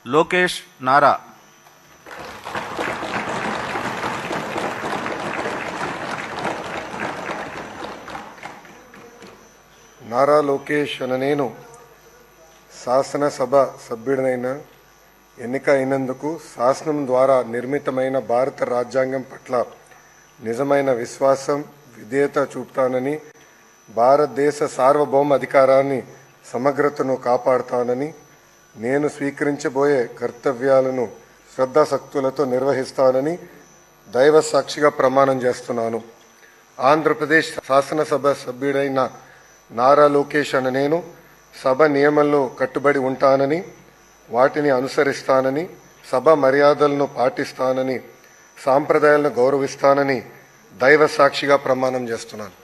లోకేష్ నారా. నారా లోకేష్ అనే నేను శాసనసభ సభ్యుడినైన ఎన్నిక అయినందుకు శాసనం ద్వారా నిర్మితమైన భారత రాజ్యాంగం పట్ల నిజమైన విశ్వాసం విధేయత చూపుతానని, భారతదేశ సార్వభౌమ అధికారాన్ని సమగ్రతను కాపాడుతానని, నేను స్వీకరించబోయే కర్తవ్యాలను శ్రద్ధాశక్తులతో నిర్వహిస్తానని దైవ సాక్షిగా ప్రమాణం చేస్తున్నాను. ఆంధ్రప్రదేశ్ శాసనసభ సభ్యుడైన నారా లోకేష్ అనే నేను సభ నియమాల్లో కట్టుబడి ఉంటానని, వాటిని అనుసరిస్తానని, సభ మర్యాదలను పాటిస్తానని, సాంప్రదాయాలను గౌరవిస్తానని దైవ సాక్షిగా ప్రమాణం చేస్తున్నాను.